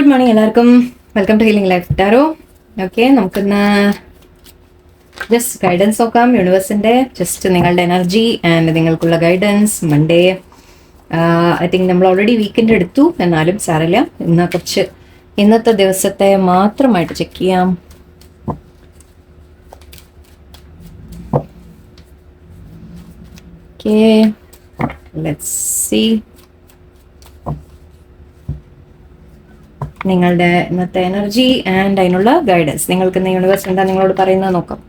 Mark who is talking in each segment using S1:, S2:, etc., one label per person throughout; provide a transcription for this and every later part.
S1: Good morning എല്ലാവർക്കും. Welcome to healing life tarot. Okay, നമുക്കിന്ന് just guidance നോക്കാം. യൂണിവേഴ്സിന്റെ ജസ്റ്റ് നിങ്ങളുടെ എനർജി ആൻഡ് നിങ്ങൾക്കുള്ള ഗൈഡൻസ് മൺഡേ. ഐ തിങ്ക് നമ്മൾ ഓൾറെഡി വീക്കെൻഡ് എടുത്തു, എന്നാലും സാരമില്ല. ഇന്നത്തെ ദിവസത്തെ മാത്രമായിട്ട് ചെക്ക് ചെയ്യാം. ഓക്കെ, ലെറ്റ്സ് സീ നിങ്ങളുടെ ഇന്നത്തെ എനർജി ആൻഡ് അതിനുള്ള ഗൈഡൻസ്. നിങ്ങൾക്ക് ഇന്ന് യൂണിവേഴ്സ് എന്താ നിങ്ങളോട് പറയുന്നത് നോക്കാം.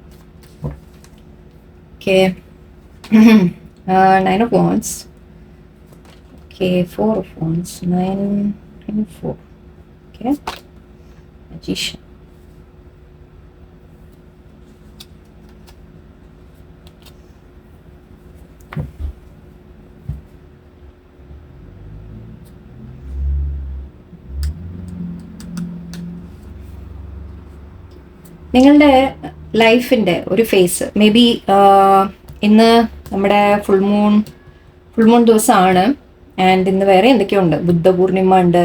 S1: Okay, 9 of Wands. Okay, 4 of Wands, 9 and 4. Okay, Magician. നിങ്ങളുടെ ലൈഫിൻ്റെ ഒരു ഫേസ് മേ ബി ഇന്ന് നമ്മുടെ ഫുൾ മൂൺ ദിവസമാണ്. ആൻഡ് ഇന്ന് വേറെ എന്തൊക്കെയുണ്ട്, ബുദ്ധപൂർണിമ ഉണ്ട്,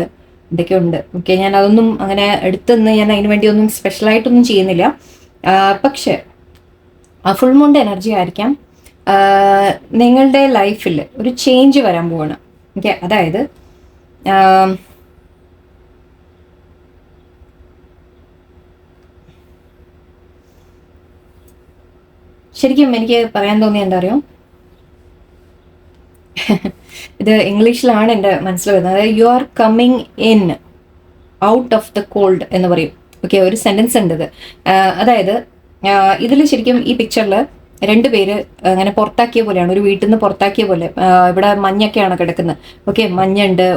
S1: എന്തൊക്കെയുണ്ട്. ഓക്കെ, ഞാൻ അതൊന്നും അങ്ങനെ എടുത്തെന്ന് ഞാൻ അതിന് വേണ്ടി ഒന്നും സ്പെഷ്യലായിട്ടൊന്നും ചെയ്യുന്നില്ല. പക്ഷെ ആ ഫുൾ മൂണിൻ്റെ എനർജി ആയിരിക്കാം നിങ്ങളുടെ ലൈഫിൽ ഒരു ചേഞ്ച് വരാൻ പോവാണ്. ഓക്കെ, അതായത് ശരിക്കും എനിക്ക് പറയാൻ തോന്നിയ എന്താ അറിയോ, ഇത് ഇംഗ്ലീഷിലാണ് എൻ്റെ മനസ്സിൽ വരുന്നത്. അതായത് you are coming in out of the called എന്ന് പറയും. ഓക്കെ, ഒരു സെൻറ്റൻസ് ഉണ്ട് ഇത്. അതായത് ഇതിൽ ശരിക്കും ഈ പിക്ചറിൽ രണ്ടുപേര് അങ്ങനെ പുറത്താക്കിയ പോലെയാണ്, ഒരു വീട്ടിൽ നിന്ന് പുറത്താക്കിയ പോലെ. ഇവിടെ മഞ്ഞൊക്കെയാണ് കിടക്കുന്നത്. ഓക്കെ, മഞ്ഞുണ്ട്.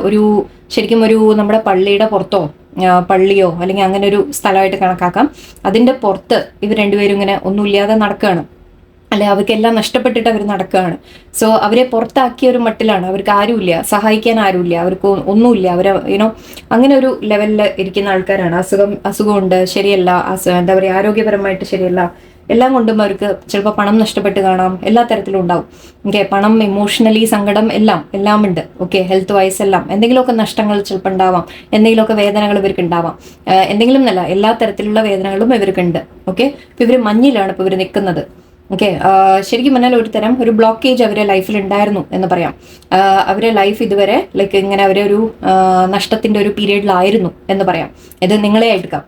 S1: ശരിക്കും ഒരു നമ്മുടെ പള്ളിയുടെ പുറത്തോ പള്ളിയോ അല്ലെങ്കിൽ അങ്ങനെ ഒരു സ്ഥലമായിട്ട് കണക്കാക്കാം. അതിൻ്റെ പുറത്ത് ഇവർ രണ്ടുപേരും ഇങ്ങനെ ഒന്നുമില്ലാതെ നടക്കുകയാണ്, അല്ലെ അവർക്കെല്ലാം നഷ്ടപ്പെട്ടിട്ട് അവർ നടക്കുകയാണ്. സോ അവരെ പുറത്താക്കിയ ഒരു മട്ടിലാണ്. അവർക്ക് ആരുമില്ല, സഹായിക്കാൻ ആരുമില്ല, അവർക്ക് ഒന്നുമില്ല. അവർ അങ്ങനെ ഒരു ലെവലിൽ ഇരിക്കുന്ന ആൾക്കാരാണ്. അസുഖമുണ്ട്, ശരിയല്ല, എന്താ പറയുക, ആരോഗ്യപരമായിട്ട് ശരിയല്ല, എല്ലാം കൊണ്ടും അവർക്ക് ചിലപ്പോൾ പണം നഷ്ടപ്പെട്ട് കാണാം, എല്ലാ തരത്തിലും ഉണ്ടാവും. ഓക്കെ, പണം, ഇമോഷണലി സങ്കടം എല്ലാം ഉണ്ട്. ഓക്കെ, ഹെൽത്ത് വൈസ് എല്ലാം എന്തെങ്കിലുമൊക്കെ നഷ്ടങ്ങൾ ചിലപ്പോൾ ഉണ്ടാവാം, എന്തെങ്കിലുമൊക്കെ വേദനകൾ ഇവർക്ക് ഉണ്ടാവാം. എന്തെങ്കിലും എന്നല്ല, എല്ലാ തരത്തിലുള്ള വേദനകളും ഇവർക്കുണ്ട്. ഓക്കെ, ഇപ്പം ഇവർ മഞ്ഞിലാണ് ഇപ്പോൾ ഇവർ നിൽക്കുന്നത്. ഓക്കെ, ശരിക്കും പറഞ്ഞാൽ ഒരു ബ്ലോക്കേജ് അവരുടെ ലൈഫിൽ ഉണ്ടായിരുന്നു എന്ന് പറയാം. അവരുടെ ലൈഫ് ഇതുവരെ ലൈക്ക് ഇങ്ങനെ അവരൊരു നഷ്ടത്തിന്റെ ഒരു പീരീഡിലായിരുന്നു എന്ന് പറയാം. ഇത് നിങ്ങളെ എടുക്കാം,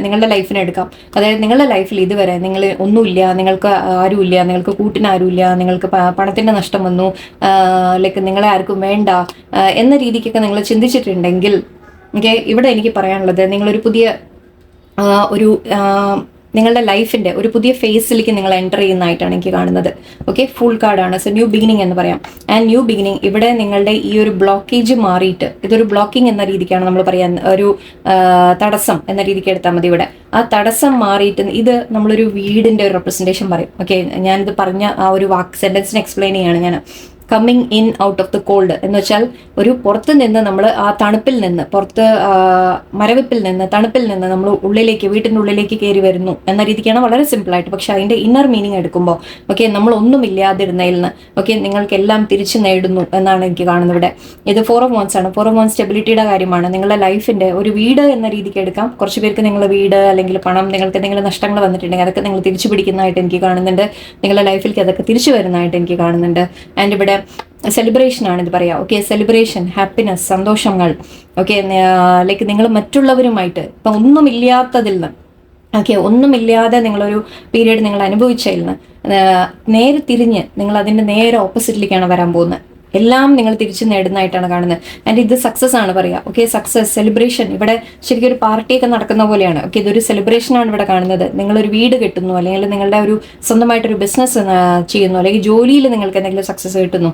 S1: നിങ്ങളുടെ ലൈഫിനെ എടുക്കാം. അതായത് നിങ്ങളുടെ ലൈഫിൽ ഇതുവരെ നിങ്ങൾ ഒന്നുമില്ല, നിങ്ങൾക്ക് ആരുമില്ല, നിങ്ങൾക്ക് കൂട്ടിന് ആരുമില്ല, നിങ്ങൾക്ക് പണത്തിന്റെ നഷ്ടം വന്നു, ലൈക്ക് നിങ്ങളെ ആർക്കും വേണ്ട എന്ന രീതിക്കൊക്കെ നിങ്ങൾ ചിന്തിച്ചിട്ടുണ്ടെങ്കിൽ, ഓക്കെ, ഇവിടെ എനിക്ക് പറയാനുള്ളത് നിങ്ങളൊരു പുതിയ നിങ്ങളുടെ ലൈഫിൻ്റെ ഒരു പുതിയ ഫേസിലേക്ക് നിങ്ങൾ എൻ്റർ ചെയ്യുന്നതായിട്ടാണ് എനിക്ക് കാണുന്നത്. ഓക്കെ, ഫുൾ കാർഡാണ്. സോ ന്യൂ ബിഗിനിങ് എന്ന് പറയാം. ആൻഡ് ന്യൂ ബിഗിനിങ് ഇവിടെ നിങ്ങളുടെ ഈ ഒരു ബ്ലോക്കേജ് മാറിയിട്ട്, ഇതൊരു ബ്ലോക്കിംഗ് എന്ന രീതിക്കാണ് നമ്മൾ പറയാൻ, ഒരു തടസ്സം എന്ന രീതിക്ക് എടുത്താൽ മതി. ഇവിടെ ആ തടസ്സം മാറിയിട്ട് ഇത് നമ്മളൊരു വീടിൻ്റെ ഒരു റെപ്രസെൻറ്റേഷൻ പറയും. ഓക്കെ, ഞാനിത് പറഞ്ഞ ആ ഒരു സെൻറ്റൻസിന് എക്സ്പ്ലെയിൻ ചെയ്യാണ് ഞാൻ. Coming in out of the called എന്ന് വെച്ചാൽ ഒരു പുറത്ത് നിന്ന് നമ്മൾ ആ തണുപ്പിൽ നിന്ന്, പുറത്ത് മരവിപ്പിൽ നിന്ന്, തണുപ്പിൽ നിന്ന് നമ്മൾ വീട്ടിൻ്റെ ഉള്ളിലേക്ക് കയറി വരുന്നു എന്ന രീതിക്കാണ്, വളരെ സിമ്പിളായിട്ട്. പക്ഷെ അതിൻ്റെ ഇന്നർ മീനിങ് എടുക്കുമ്പോൾ, ഓക്കെ, നമ്മൾ ഒന്നുമില്ലാതിരുന്നതിൽ നിന്ന്, ഓക്കെ, നിങ്ങൾക്കെല്ലാം തിരിച്ചു നേടുന്നു എന്നാണ് എനിക്ക് കാണുന്നത് ഇവിടെ. ഇത് 4 of Wands ആണ്. 4 of Wands സ്റ്റെബിലിറ്റിയുടെ കാര്യമാണ്. നിങ്ങളുടെ ലൈഫിൻ്റെ ഒരു വീട് എന്ന രീതിക്ക് എടുക്കാം. കുറച്ച് പേർക്ക് നിങ്ങളുടെ വീട് അല്ലെങ്കിൽ പണം, നിങ്ങൾക്ക് എന്തെങ്കിലും നഷ്ടങ്ങൾ വന്നിട്ടുണ്ടെങ്കിൽ അതൊക്കെ നിങ്ങൾ തിരിച്ചു പിടിക്കുന്നതായിട്ട് എനിക്ക് കാണുന്നുണ്ട്. നിങ്ങളുടെ ലൈഫിലേക്ക് അതൊക്കെ തിരിച്ചു വരുന്നതായിട്ട് എനിക്ക് കാണുന്നുണ്ട്. ആൻഡ് ഇവിടെ സെലിബ്രേഷൻ ആണ് ഇത് പറയാം. ഓക്കെ, സെലിബ്രേഷൻ, ഹാപ്പിനെസ്, സന്തോഷങ്ങൾ. ഓക്കെ, ലൈക്ക് നിങ്ങൾ മറ്റുള്ളവരുമായിട്ട് ഇപ്പം ഒന്നുമില്ലാത്തതിൽ നിന്ന്, ഓക്കെ, ഒന്നുമില്ലാതെ നിങ്ങളൊരു പീരീഡ് നിങ്ങൾ അനുഭവിച്ചതിൽ നിന്ന് നേരെ തിരിഞ്ഞ് നിങ്ങൾ അതിൻ്റെ നേരെ ഓപ്പോസിറ്റിലേക്കാണ് വരാൻ പോകുന്നത്. എല്ലാം നിങ്ങൾ തിരിച്ചു നേടുന്നതായിട്ടാണ് കാണുന്നത്. ആൻഡ് ഇത് സക്സസ് ആണ് പറയുക. Okay, success, celebration. ഇവിടെ ശരിക്കും ഒരു പാർട്ടിയൊക്കെ നടക്കുന്ന പോലെയാണ്. ഓക്കെ, ഇതൊരു സെലിബ്രേഷനാണ് ഇവിടെ കാണുന്നത്. നിങ്ങളൊരു വീട് കെട്ടുന്നു, അല്ലെങ്കിൽ നിങ്ങളുടെ ഒരു സ്വന്തമായിട്ടൊരു ബിസിനസ് ചെയ്യുന്നു, അല്ലെങ്കിൽ ജോലിയിൽ നിങ്ങൾക്ക് എന്തെങ്കിലും സക്സസ് കിട്ടുന്നു,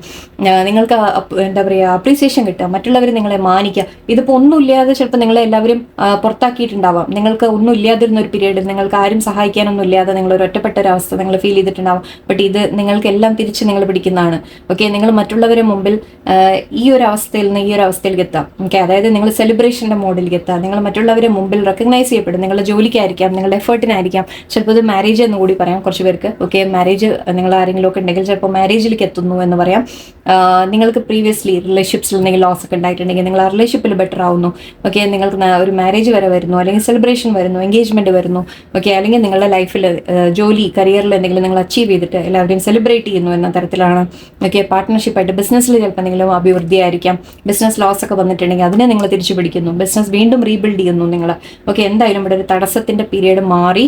S1: നിങ്ങൾക്ക് എന്താ പറയുക, അപ്രീസിയേഷൻ കിട്ടുക, മറ്റുള്ളവർ നിങ്ങളെ മാനിക്കുക. ഇതിപ്പോൾ ഒന്നുമില്ലാതെ ചിലപ്പോൾ നിങ്ങളെ എല്ലാവരും പുറത്താക്കിയിട്ടുണ്ടാവാം. നിങ്ങൾക്ക് ഒന്നും ഇല്ലാതിരുന്ന ഒരു പീരീഡിൽ നിങ്ങൾക്ക് ആരും സഹായിക്കാനൊന്നും ഇല്ലാതെ നിങ്ങളൊരു ഒറ്റപ്പെട്ട ഒരു അവസ്ഥ നിങ്ങൾ ഫീൽ ചെയ്തിട്ടുണ്ടാവാം. ബട്ട് ഇത് നിങ്ങൾക്ക് എല്ലാം തിരിച്ച് നിങ്ങൾ പിടിക്കുന്നതാണ്. ഓക്കെ, നിങ്ങൾ മറ്റുള്ളവരെ മുമ്പിൽ ഈ ഒരു അവസ്ഥയിൽ നിന്ന് ഈ ഒരു അവസ്ഥയിലേക്ക് എത്താം. ഓക്കെ, അതായത് നിങ്ങൾ സെലിബ്രേഷൻ്റെ മോഡിലേക്ക് എത്താം. നിങ്ങൾ മറ്റുള്ളവരെ മുമ്പിൽ റെക്കഗ്നൈസ് ചെയ്യപ്പെടും. നിങ്ങളുടെ ജോലിക്കായിരിക്കാം, നിങ്ങളുടെ എഫേർട്ടിനായിരിക്കാം, ചിലപ്പോൾ ഇത് മാരേജ് എന്ന് കൂടി പറയാം കുറച്ച് പേർക്ക്. ഓക്കെ, മാരേജ് നിങ്ങൾ ആരെങ്കിലും ഒക്കെ ഉണ്ടെങ്കിൽ ചിലപ്പോൾ മാരേജിലേക്ക് എത്തുന്നു എന്ന് പറയാം. നിങ്ങൾക്ക് പ്രീവിയസ്ലി റിലേഷൻഷിപ്സിൽ എന്തെങ്കിലും ലോസ് ഒക്കെ ഉണ്ടായിട്ടുണ്ടെങ്കിൽ നിങ്ങൾ ആ റിലേഷൻഷിപ്പിൽ ബെറ്റർ ആവുന്നു. ഓക്കെ, നിങ്ങൾക്ക് ഒരു മാരേജ് വരെ വരുന്നു, അല്ലെങ്കിൽ സെലിബ്രേഷൻ വരുന്നു, എൻഗേജ്മെന്റ് വരുന്നു. ഓക്കെ, അല്ലെങ്കിൽ നിങ്ങളുടെ ലൈഫിൽ ജോലി കരിയറിൽ എന്തെങ്കിലും നിങ്ങൾ അച്ചീവ് ചെയ്തിട്ട് എല്ലാവരെയും സെലിബ്രേറ്റ് ചെയ്യുന്നു എന്ന തരത്തിലാണ്. ഓക്കെ, പാർട്ട്ണർഷിപ്പായിട്ട് ബിസിനസ്സിൽ ചിലപ്പോൾ എന്തെങ്കിലും അഭിവൃദ്ധി ആയിരിക്കാം. ബിസിനസ് ലോസ് ഒക്കെ വന്നിട്ടുണ്ടെങ്കിൽ അതിനെ നിങ്ങൾ തിരിച്ചു പിടിക്കുന്നു, ബിസിനസ് വീണ്ടും റീബിൽഡ് ചെയ്യുന്നു നിങ്ങൾ. ഓക്കെ, എന്തായാലും ഇവിടെ ഒരു തടസ്സത്തിന്റെ പീരീഡ് മാറി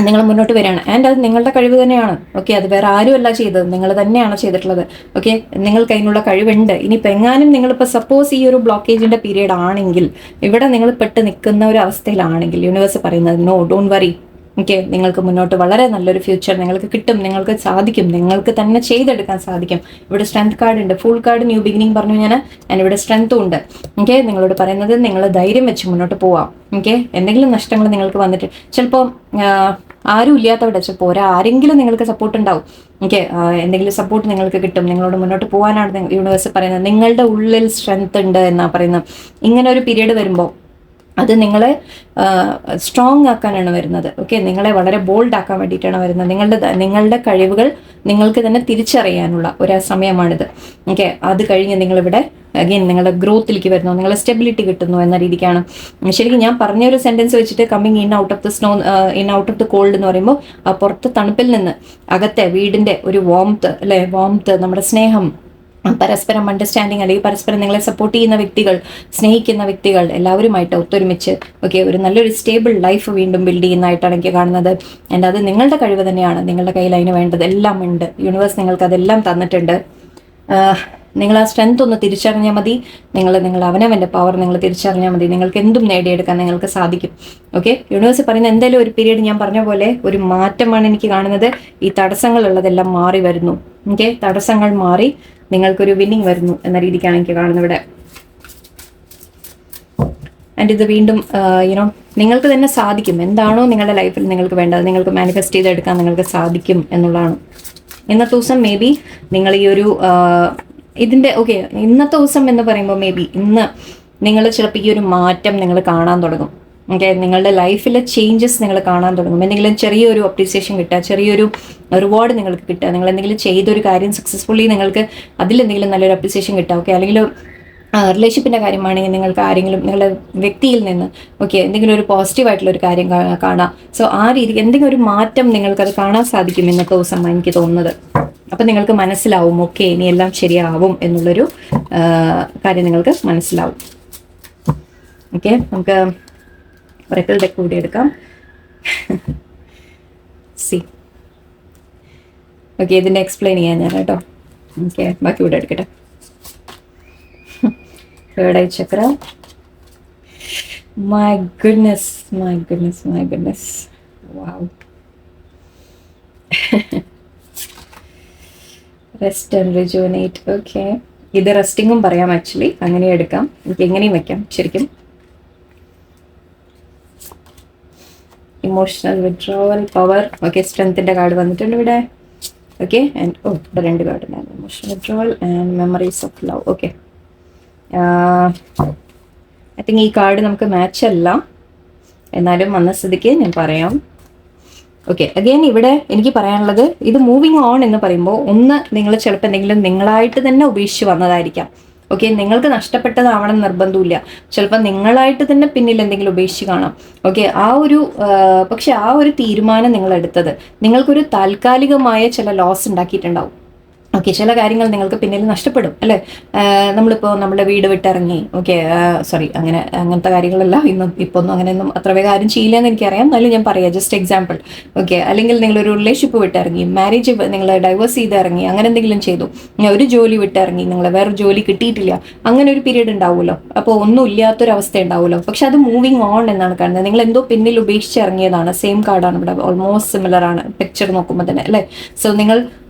S1: നിങ്ങൾ മുന്നോട്ട് വരികയാണ്. ആൻഡ് അത് നിങ്ങളുടെ കഴിവ് തന്നെയാണ്. ഓക്കെ, അത് വേറെ ആരുമല്ല ചെയ്തത്, നിങ്ങൾ തന്നെയാണ് ചെയ്തിട്ടുള്ളത്. ഓക്കെ, നിങ്ങൾക്ക് അതിനുള്ള കഴിവുണ്ട്. ഇനിയിപ്പോൾ എങ്ങാനും നിങ്ങളിപ്പോൾ സപ്പോസ് ഈ ഒരു ബ്ലോക്കേജിന്റെ പീരീഡ് ആണെങ്കിൽ, ഇവിടെ നിങ്ങൾ പെട്ട് നിൽക്കുന്ന ഒരു അവസ്ഥയിലാണെങ്കിൽ യൂണിവേഴ്സ് പറയുന്നത് നോ, ഡോണ്ട് വറി. ഓക്കെ, നിങ്ങൾക്ക് മുന്നോട്ട് വളരെ നല്ലൊരു ഫ്യൂച്ചർ നിങ്ങൾക്ക് കിട്ടും, നിങ്ങൾക്ക് സാധിക്കും, നിങ്ങൾക്ക് തന്നെ ചെയ്തെടുക്കാൻ സാധിക്കും. ഇവിടെ സ്ട്രെങ്ത് കാർഡ് ഉണ്ട്, ഫുൾ കാർഡ് ന്യൂ ബിഗിനിങ് പറഞ്ഞു ഞാൻ. ആൻഡ് ഇവിടെ സ്ട്രെങ്ത്തും ഉണ്ട്. ഓക്കെ, നിങ്ങളോട് പറയുന്നത് നിങ്ങൾ ധൈര്യം വെച്ച് മുന്നോട്ട് പോവാം. ഓക്കെ, എന്തെങ്കിലും നഷ്ടങ്ങൾ നിങ്ങൾക്ക് വന്നിട്ട് ചിലപ്പോൾ ആരും ഇല്ലാത്തവിടെ ചിലപ്പോൾ ആരെങ്കിലും നിങ്ങൾക്ക് സപ്പോർട്ട് ഉണ്ടാവും. ഓക്കെ, എന്തെങ്കിലും സപ്പോർട്ട് നിങ്ങൾക്ക് കിട്ടും, നിങ്ങളോട് മുന്നോട്ട് പോകാനാണ് യൂണിവേഴ്സ് പറയുന്നത്. നിങ്ങളുടെ ഉള്ളിൽ സ്ട്രെങ്ത് ഉണ്ട് എന്നാണ് പറയുന്നത്. ഇങ്ങനെ ഒരു പീരീഡ് വരുമ്പോൾ അത് നിങ്ങളെ സ്ട്രോങ് ആക്കാനാണ് വരുന്നത്. ഓക്കെ, നിങ്ങളെ വളരെ ബോൾഡ് ആക്കാൻ വേണ്ടിയിട്ടാണ് വരുന്നത്. നിങ്ങളുടെ കഴിവുകൾ നിങ്ങൾക്ക് തന്നെ തിരിച്ചറിയാനുള്ള ഒരു സമയമാണിത്. ഓക്കെ, അത് കഴിഞ്ഞ് നിങ്ങളിവിടെ അഗെയിൻ നിങ്ങളുടെ ഗ്രോത്തിലേക്ക് വരുന്നു, നിങ്ങളെ സ്റ്റെബിലിറ്റി കിട്ടുന്നു എന്ന രീതിക്കാണ്. ശരിക്കും ഞാൻ പറഞ്ഞൊരു സെന്റൻസ് വെച്ചിട്ട് coming in out of the snow, in out of the called എന്ന് പറയുമ്പോൾ പുറത്ത് തണുപ്പിൽ നിന്ന് അകത്തെ വീടിന്റെ ഒരു വാംത്ത്, അല്ലെ, വാംത്ത്, നമ്മുടെ സ്നേഹം, പരസ്പരം അണ്ടർസ്റ്റാൻഡിങ്, അല്ലെങ്കിൽ പരസ്പരം നിങ്ങളെ സപ്പോർട്ട് ചെയ്യുന്ന വ്യക്തികൾ, സ്നേഹിക്കുന്ന വ്യക്തികൾ എല്ലാവരുമായിട്ട് ഒത്തൊരുമിച്ച് ഓക്കെ ഒരു നല്ലൊരു സ്റ്റേബിൾ ലൈഫ് വീണ്ടും ബിൽഡ് ചെയ്യുന്നതായിട്ടാണ് എനിക്ക് കാണുന്നത്. ആൻഡ് അത് നിങ്ങളുടെ കഴിവ് തന്നെയാണ്. നിങ്ങളുടെ കയ്യിൽ അതിന് വേണ്ടത് എല്ലാം ഉണ്ട്. യൂണിവേഴ്സ് നിങ്ങൾക്ക് അതെല്ലാം തന്നിട്ടുണ്ട്. നിങ്ങൾ ആ സ്ട്രെങ്ത് ഒന്ന് തിരിച്ചറിഞ്ഞാൽ മതി. നിങ്ങൾ അവനവൻ്റെ പവർ നിങ്ങൾ തിരിച്ചറിഞ്ഞാൽ മതി. നിങ്ങൾക്ക് എന്തും നേടിയെടുക്കാൻ നിങ്ങൾക്ക് സാധിക്കും. ഓക്കെ, യൂണിവേഴ്സ് പറയുന്ന എന്തായാലും ഒരു പീരീഡ് ഞാൻ പറഞ്ഞ പോലെ ഒരു മാറ്റമാണ് എനിക്ക് കാണുന്നത്. ഈ തടസ്സങ്ങളുള്ളതെല്ലാം മാറി വരുന്നു. ഓക്കെ, തടസ്സങ്ങൾ മാറി നിങ്ങൾക്കൊരു വിന്നിങ് വരുന്നു എന്ന രീതിക്കാണ് എനിക്ക് കാണുന്നത് ഇവിടെ. ആൻഡ് ഇത് വീണ്ടും യുനോ നിങ്ങൾക്ക് തന്നെ സാധിക്കും. എന്താണോ നിങ്ങളുടെ ലൈഫിൽ നിങ്ങൾക്ക് വേണ്ടത് നിങ്ങൾക്ക് മാനിഫെസ്റ്റ് ചെയ്തെടുക്കാൻ നിങ്ങൾക്ക് സാധിക്കും എന്നുള്ളതാണ്. ഇന്നത്തെ ദിവസം മേ ബി നിങ്ങൾ ഈ ഒരു ഇതിൻ്റെ ഓക്കെ ഇന്നത്തെ ദിവസം എന്ന് പറയുമ്പോൾ മേ ബി ഇന്ന് നിങ്ങൾ ചിലപ്പോൾ ഈ ഒരു മാറ്റം നിങ്ങൾ കാണാൻ തുടങ്ങും. ഓക്കെ, നിങ്ങളുടെ ലൈഫിലെ ചേഞ്ചസ് നിങ്ങൾ കാണാൻ തുടങ്ങും. എന്തെങ്കിലും ചെറിയൊരു അപ്രീസിയേഷൻ കിട്ടുക, ചെറിയൊരു റിവാർഡ് നിങ്ങൾക്ക് കിട്ടുക, നിങ്ങൾ എന്തെങ്കിലും ചെയ്തൊരു കാര്യം സക്സസ്ഫുള്ളി നിങ്ങൾക്ക് അതിലെന്തെങ്കിലും നല്ലൊരു അപ്രീസിയേഷൻ കിട്ടുക. ഓക്കെ, അല്ലെങ്കിൽ റിലേഷൻഷിപ്പിൻ്റെ കാര്യമാണെങ്കിൽ നിങ്ങൾക്ക് ആരെങ്കിലും നിങ്ങളുടെ വ്യക്തിയിൽ നിന്ന് ഓക്കെ എന്തെങ്കിലും ഒരു പോസിറ്റീവായിട്ടുള്ള ഒരു കാര്യം കാണാം. സോ ആ രീതിക്ക് എന്തെങ്കിലും ഒരു മാറ്റം നിങ്ങൾക്കത് കാണാൻ സാധിക്കും ഇന്നത്തെ ദിവസം എനിക്ക് തോന്നുന്നത്. അപ്പം നിങ്ങൾക്ക് മനസ്സിലാവും ഓക്കെ ഇനി എല്ലാം ശരിയാവും എന്നുള്ളൊരു കാര്യം നിങ്ങൾക്ക് മനസ്സിലാവും. ഓക്കെ, നമുക്ക് ഒരക്കൽ ഡെക്ക് കൂടി എടുക്കാം. സി ഓക്കെ, ഇതിൻ്റെ എക്സ്പ്ലെയിൻ ചെയ്യാൻ ഞാൻ കേട്ടോ. ഓക്കെ, ബാക്കി ഇവിടെ എടുക്കട്ടെ. Third eye Chakra. My goodness, my goodness, my goodness, wow. Rest and rejuvenate. Okay, ഇത് റെസ്റ്റിങ്ങും പറയാം ആക്ച്വലി, അങ്ങനെ എടുക്കാം, എനിക്ക് എങ്ങനെയും വെക്കാം ശരിക്കും. Emotional withdrawal, power. ഓക്കെ, സ്ട്രെങ്ത്തിന്റെ കാർഡ് വന്നിട്ടുണ്ട് ഇവിടെ. ഓക്കെ, ആൻഡ് ഇവിടെ 2 കാർഡ് ഉണ്ടായിരുന്നു. Emotional withdrawal and memories of love. Okay, I think ഈ കാർഡ് നമുക്ക് മാച്ച് അല്ല, എന്നാലും വന്ന സ്ഥിതിക്ക് ഞാൻ പറയാം. ഓക്കെ, അഗെയിൻ ഇവിടെ എനിക്ക് പറയാനുള്ളത് ഇത് മൂവിങ് ഓൺ എന്ന് പറയുമ്പോൾ ഒന്ന് നിങ്ങൾ ചിലപ്പോൾ എന്തെങ്കിലും നിങ്ങളായിട്ട് തന്നെ ഉപേക്ഷിച്ച് വന്നതായിരിക്കാം. ഓക്കെ, നിങ്ങൾക്ക് നഷ്ടപ്പെട്ടതാവണം നിർബന്ധമില്ല. ചിലപ്പോൾ നിങ്ങളായിട്ട് തന്നെ പിന്നിൽ എന്തെങ്കിലും ഉപേക്ഷിച്ച് കാണാം. ഓക്കെ, പക്ഷെ ആ ഒരു തീരുമാനം നിങ്ങൾ എടുത്തത് നിങ്ങൾക്കൊരു താൽക്കാലികമായ ചില ലോസ് ഉണ്ടാക്കിയിട്ടുണ്ടാവും. ഓക്കെ, ചില കാര്യങ്ങൾ നിങ്ങൾക്ക് പിന്നിൽ നഷ്ടപ്പെടും അല്ലേ. നമ്മളിപ്പോൾ നമ്മുടെ വീട് വിട്ടിറങ്ങി, ഓക്കെ സോറി അങ്ങനത്തെ കാര്യങ്ങളല്ല ഇപ്പോൾ ഒന്നും അങ്ങനെയൊന്നും അത്ര വേഗം ആരും ചെയ്യില്ലെന്ന് എനിക്കറിയാം, എന്നാലും ഞാൻ പറയാം ജസ്റ്റ് എക്സാമ്പിൾ. ഓക്കെ, അല്ലെങ്കിൽ നിങ്ങളൊരു റിലേഷൻഷിപ്പ് വിട്ടിറങ്ങി, മാരേജ് നിങ്ങൾ ഡൈവേഴ്സ് ചെയ്ത് ഇറങ്ങി, അങ്ങനെ എന്തെങ്കിലും ചെയ്തു, ഒരു ജോലി വിട്ടിറങ്ങി, നിങ്ങൾ വേറെ ജോലി കിട്ടിയിട്ടില്ല, അങ്ങനെ ഒരു പീരീഡ് ഉണ്ടാവുമല്ലോ. അപ്പോൾ ഒന്നും ഇല്ലാത്തൊരവസ്ഥ ഉണ്ടാവുമല്ലോ. പക്ഷെ അത് മൂവിങ് ഓൺ എന്നാണ് കാണുന്നത്. നിങ്ങൾ എന്തോ പിന്നിൽ ഉപേക്ഷിച്ച് ഇറങ്ങിയതാണ്. സെയിം കാർഡാണ് ഇവിടെ, ഓൾമോസ്റ്റ് സിമിലർ ആണ് പിക്ചർ നോക്കുമ്പോൾ തന്നെ അല്ലേ. സോ നിങ്ങൾ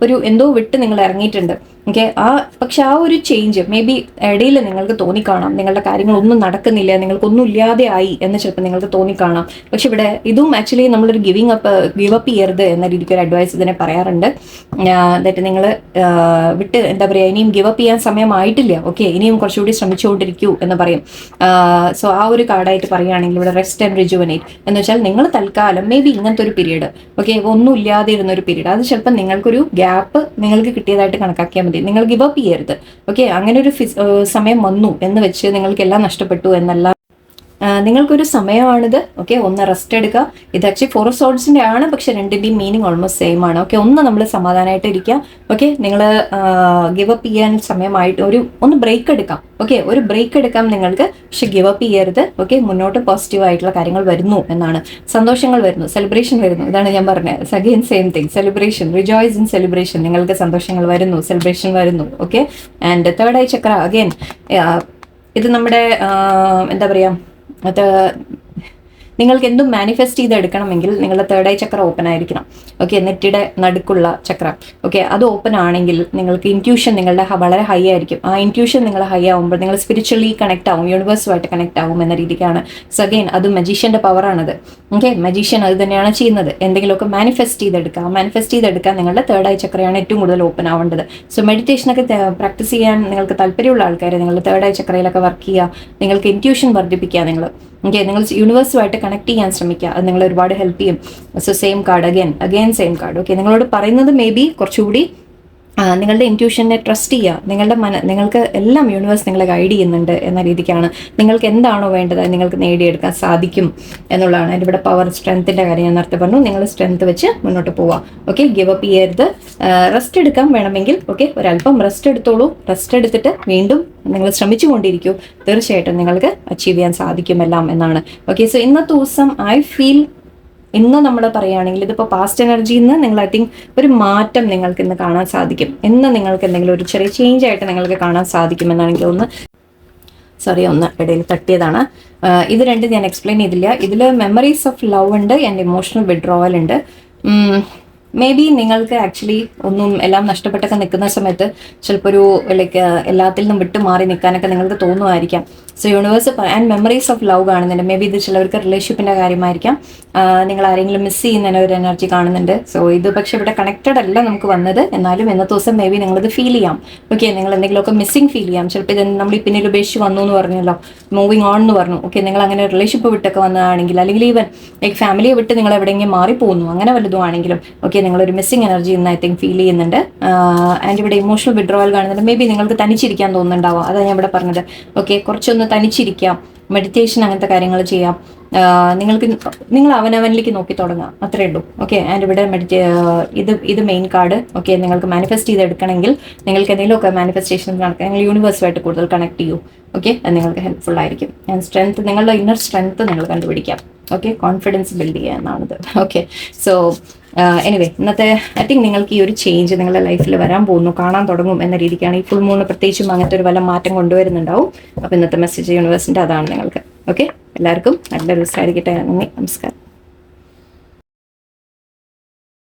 S1: എന്തോ വിട്ട് നിങ്ങൾ ഇറങ്ങിയിട്ടുണ്ട്. ഓക്കെ, പക്ഷെ ആ ഒരു ചേഞ്ച് മേ ബി ഇടയിൽ നിങ്ങൾക്ക് തോന്നിക്കാണാം നിങ്ങളുടെ കാര്യങ്ങളൊന്നും നടക്കുന്നില്ല, നിങ്ങൾക്കൊന്നും ഇല്ലാതെ ആയി എന്ന് ചിലപ്പോൾ നിങ്ങൾക്ക് തോന്നിക്കാണാം. പക്ഷെ ഇവിടെ ഇതും ആക്ച്വലി നമ്മളൊരു ഗിവ് അപ്പ് ചെയ്യരുത് എന്ന രീതിക്ക് ഒരു അഡ്വൈസ് ഇതിനെ പറയാറുണ്ട്. ദാറ്റ് നിങ്ങൾ വിട്ട് എന്താ പറയുക, ഇനിയും ഗിവ് അപ്പ് ചെയ്യാൻ സമയമായിട്ടില്ല, ഓക്കെ, ഇനിയും കുറച്ചുകൂടി ശ്രമിച്ചുകൊണ്ടിരിക്കൂ എന്ന് പറയും. സോ ആ ഒരു കാർഡായിട്ട് പറയുകയാണെങ്കിൽ ഇവിടെ റെസ്റ്റ് ആൻഡ് റിജുവനേറ്റ് എന്ന് വെച്ചാൽ നിങ്ങൾ തൽക്കാലം മേ ബി ഇങ്ങനത്തെ ഒരു പീരീഡ്, ഓക്കെ, ഒന്നും ഇല്ലാതെ ഇരുന്ന ഒരു പീരീഡ്, അത് ചിലപ്പോൾ നിങ്ങൾക്കൊരു ഗ്യാപ്പ് നിങ്ങൾക്ക് കിട്ടിയതായിട്ട് കണക്കാക്കിയാൽ മതി. നിങ്ങൾ ഗിവ് അപ്പ് ചെയ്യരുത്. ഓക്കെ, അങ്ങനെ ഒരു സമയം വന്നു എന്ന് വെച്ച് നിങ്ങൾക്കെല്ലാം നഷ്ടപ്പെട്ടു എന്നല്ല, നിങ്ങൾക്കൊരു സമയമാണിത്. ഓക്കെ, ഒന്ന് റെസ്റ്റ് എടുക്കുക. ഇത് ആക്ച്വലി 4 ഓഫ് സോർഡ്സിന്റെ ആണ്, പക്ഷെ രണ്ടിന്റെയും മീനിങ് ഓൾമോസ്റ്റ് സെയിം ആണ്. ഓക്കെ, ഒന്ന് നമ്മൾ സമാധാനമായിട്ട് ഇരിക്കുക. ഓക്കെ, നിങ്ങൾ ഗിവ് അപ്പ് ചെയ്യാൻ സമയമായിട്ട് ഒന്ന് ബ്രേക്ക് എടുക്കാം. ഓക്കെ, ഒരു ബ്രേക്ക് എടുക്കാം നിങ്ങൾക്ക്, പക്ഷെ ഗിവ് അപ്പ് ചെയ്യരുത്. ഓക്കെ, മുന്നോട്ട് പോസിറ്റീവ് ആയിട്ടുള്ള കാര്യങ്ങൾ വരുന്നു എന്നാണ്, സന്തോഷങ്ങൾ വരുന്നു, സെലിബ്രേഷൻ വരുന്നു. ഇതാണ് ഞാൻ പറഞ്ഞത്. Again same thing, celebration, rejoice in celebration. നിങ്ങൾക്ക് സന്തോഷങ്ങൾ വരുന്നു, സെലിബ്രേഷൻ വരുന്നു. Okay, and third eye Chakra again, ഇത് നമ്മുടെ എന്താ പറയുക, അത് നിങ്ങൾക്ക് എന്തും മാനിഫെസ്റ്റ് ചെയ്തെടുക്കണമെങ്കിൽ നിങ്ങളുടെ തേർഡ് ഐ ചക്ര ഓപ്പൺ ആയിരിക്കണം. ഓക്കെ, നെറ്റിയുടെ നടുക്കുള്ള ചക്ര, ഓക്കെ, അത് ഓപ്പൺ ആണെങ്കിൽ നിങ്ങൾക്ക് ഇൻറ്റ്യൂഷൻ നിങ്ങളുടെ വളരെ ഹൈ ആയിരിക്കും. ആ ഇൻറ്റ്യൂഷൻ നിങ്ങൾ ഹൈ ആവുമ്പോൾ നിങ്ങൾ സ്പിരിച്വലി കണക്ട് ആവും, യൂണിവേഴ്സുമായിട്ട് കണക്ട് ആവും എന്ന രീതിക്കാണ്. സോ അഗെയിൻ അത് മജീഷ്യന്റെ പവറാണത്. ഓക്കെ, മജീഷ്യൻ അത് തന്നെയാണ് ചെയ്യുന്നത്. എന്തെങ്കിലുമൊക്കെ മാനിഫെസ്റ്റ് ചെയ്തെടുക്കാൻ നിങ്ങളുടെ തേർഡ് ഐ ചക്രയാണ് ഏറ്റവും കൂടുതൽ ഓപ്പൺ ആവേണ്ടത്. സോ മെഡിറ്റേഷനൊക്കെ പ്രാക്ടീസ് ചെയ്യാൻ നിങ്ങൾക്ക് താല്പര്യമുള്ള ആൾക്കാർ നിങ്ങളുടെ തേർഡ് ഐ ചക്രയിലൊക്കെ വർക്ക് ചെയ്യുക, നിങ്ങൾക്ക് ഇൻറ്റ്യൂഷൻ വർദ്ധിപ്പിക്കുക നിങ്ങൾ. ഓക്കെ, നിങ്ങൾ യൂണിവേഴ്സുമായിട്ട് കണക്ട് ചെയ്യാൻ ശ്രമിക്കുക, അത് നിങ്ങളെ ഒരുപാട് ഹെൽപ്പ് ചെയ്യും. So same card, again same card. Okay, നിങ്ങളോട് പറയുന്നത് മേ ബി കുറച്ചുകൂടി നിങ്ങളുടെ ഇൻറ്റ്യൂഷനെ ട്രസ്റ്റ് ചെയ്യുക. നിങ്ങൾക്ക് എല്ലാം യൂണിവേഴ്സ് നിങ്ങളെ ഗൈഡ് ചെയ്യുന്നുണ്ട് എന്ന രീതിക്കാണ്. നിങ്ങൾക്ക് എന്താണോ വേണ്ടത് നിങ്ങൾക്ക് നേടിയെടുക്കാൻ സാധിക്കും എന്നുള്ളതാണ്. അതിൻ്റെ ഇവിടെ പവർ, സ്ട്രെങ്ത്തിൻ്റെ കാര്യം ഞാൻ നേരത്തെ പറഞ്ഞു. നിങ്ങൾ സ്ട്രെങ്ത് വെച്ച് മുന്നോട്ട് പോവാം. ഓക്കെ, ഗിവ് അപ്പ് ചെയ്യരുത്. റെസ്റ്റ് എടുക്കാൻ വേണമെങ്കിൽ ഓക്കെ, ഒരല്പം റെസ്റ്റ് എടുത്തോളൂ. റെസ്റ്റ് എടുത്തിട്ട് വീണ്ടും നിങ്ങൾ ശ്രമിച്ചുകൊണ്ടിരിക്കൂ. തീർച്ചയായിട്ടും നിങ്ങൾക്ക് അച്ചീവ് ചെയ്യാൻ സാധിക്കുമെല്ലാം എന്നാണ്. ഓക്കെ, സോ ഇന്നത്തെ ദിവസം ഐ ഫീൽ, ഇന്ന് നമ്മൾ പറയുകയാണെങ്കിൽ ഇതിപ്പോൾ പാസ്റ്റ് എനർജിയിൽ നിന്ന് നിങ്ങൾ ഐ തിങ്ക് ഒരു മാറ്റം നിങ്ങൾക്ക് ഇന്ന് കാണാൻ സാധിക്കും. ഇന്ന് നിങ്ങൾക്ക് എന്തെങ്കിലും ഒരു ചെറിയ ചേഞ്ച് ആയിട്ട് നിങ്ങൾക്ക് കാണാൻ സാധിക്കുമെന്നാണ് എനിക്ക് തോന്നുന്നത്. സോറി, ഒന്ന് ഇടയിൽ തട്ടിയതാണ്. ഇത് രണ്ടും ഞാൻ എക്സ്പ്ലെയിൻ ചെയ്തില്ല. ഇതിൽ മെമ്മറീസ് ഓഫ് ലവ് ഉണ്ട് ആൻഡ് ഇമോഷണൽ വിഡ്രോവൽ ഉണ്ട്. മേ ബി നിങ്ങൾക്ക് ആക്ച്വലി ഒന്നും എല്ലാം നഷ്ടപ്പെട്ടൊക്കെ നിൽക്കുന്ന സമയത്ത് ചിലപ്പോൾ ഒരു ലൈക്ക് എല്ലാത്തിൽ നിന്നും വിട്ട് മാറി നിൽക്കാനൊക്കെ നിങ്ങൾക്ക് തോന്നുമായിരിക്കാം. So universe and memories of love കാണുന്നുണ്ട്. മേ ബി ഇത് ചിലവർക്ക് റിലേഷൻഷിപ്പിൻ്റെ കാര്യമായിരിക്കാം. നിങ്ങൾ ആരെങ്കിലും മിസ് ചെയ്യുന്നതിന് ഒരു എനർജി കാണുന്നുണ്ട്. സോ ഇത് പക്ഷേ ഇവിടെ കണക്റ്റഡ് അല്ല നമുക്ക് വന്നത്. എന്നാലും ഇന്നത്തെ ദിവസം മേ ബി നിങ്ങളിത് ഫീൽ ചെയ്യാം. ഓക്കെ, നിങ്ങൾ എന്തെങ്കിലുമൊക്കെ മിസ്സിങ് ഫീൽ ചെയ്യാം. ചിലപ്പോൾ ഇത് നമ്മൾ ഈ പിന്നിൽ ഉപേക്ഷിച്ച് വന്നു എന്ന് പറഞ്ഞല്ലോ, മൂവിങ് ഓൺ എന്ന് പറഞ്ഞു. ഓക്കെ, നിങ്ങൾ അങ്ങനെ റിലേഷൻഷിപ്പ് വിട്ടൊക്കെ വന്നതാണെങ്കിൽ, അല്ലെങ്കിൽ ഈവൻ ലൈക്ക് ഫാമിലിയെ വിട്ട് നിങ്ങൾ എവിടെയെങ്കിലും മാറിപ്പോകുന്നു, അങ്ങനെ വല്ലതും ആണെങ്കിലും ഓക്കെ, നിങ്ങളൊരു മിസ്സിങ് എനർജി ഇന്ന് ഐ തിങ്ക് ഫീൽ ചെയ്യുന്നുണ്ട്. ആൻഡ് ഇവിടെ ഇമോഷണൽ വിഡ്രോവൽ കാണുന്നുണ്ട്. മേ ബി നിങ്ങൾക്ക് തനിച്ചിരിക്കാൻ തോന്നുന്നുണ്ടാവാം. അതാണ് ഞാൻ ഇവിടെ പറഞ്ഞത്. ഓക്കെ, കുറച്ചൊന്ന് തനിച്ചിരിക്കാം, മെഡിറ്റേഷൻ അങ്ങനത്തെ കാര്യങ്ങൾ ചെയ്യാം. നിങ്ങൾ അവനവനിലേക്ക് നോക്കി തുടങ്ങാം, അത്രേ ഉള്ളൂ. ഓക്കെ, ആൻഡ് ഇവിടെ ഇത് മെയിൻ കാർഡ്. ഓക്കെ, നിങ്ങൾക്ക് മാനിഫെസ്റ്റ് ചെയ്തെടുക്കണമെങ്കിൽ, നിങ്ങൾക്ക് എന്തെങ്കിലുമൊക്കെ മാനിഫെസ്റ്റേഷൻ നടക്കുക, നിങ്ങൾ യൂണിവേഴ്സുമായിട്ട് കൂടുതൽ കണക്ട് ചെയ്യൂ. ഓക്കെ, അത് നിങ്ങൾക്ക് ഹെൽപ്ഫുൾ ആയിരിക്കും. ആൻഡ് സ്ട്രെങ്ത്, നിങ്ങളുടെ ഇന്നർ സ്ട്രെങ്ത് നിങ്ങൾ കണ്ടുപിടിക്കാം. ഓക്കെ, കോൺഫിഡൻസ് ബിൽഡ് ചെയ്യുക എന്നാണിത്. ഓക്കെ, സോ എനിവേ ഇന്നത്തെ ഐ തിങ്ക് നിങ്ങൾക്ക് ഈ ഒരു ചേഞ്ച് നിങ്ങളുടെ ലൈഫിൽ വരാൻ പോകുന്നു, കാണാൻ തുടങ്ങും എന്ന രീതിക്കാണ്. ഈ ഫുൾ മൂന്ന് പ്രത്യേകിച്ചും അങ്ങനത്തെ ഒരു വല്ല മാറ്റം കൊണ്ടുവരുന്നുണ്ടാവും. അപ്പോൾ ഇന്നത്തെ മെസ്സേജ് യൂണിവേഴ്സിൻ്റെ അതാണ് നിങ്ങൾക്ക്. ഓക്കെ, എല്ലാവർക്കും നല്ലൊരു ദിവസമായിരിക്കട്ടെ. നന്ദി, നമസ്കാരം.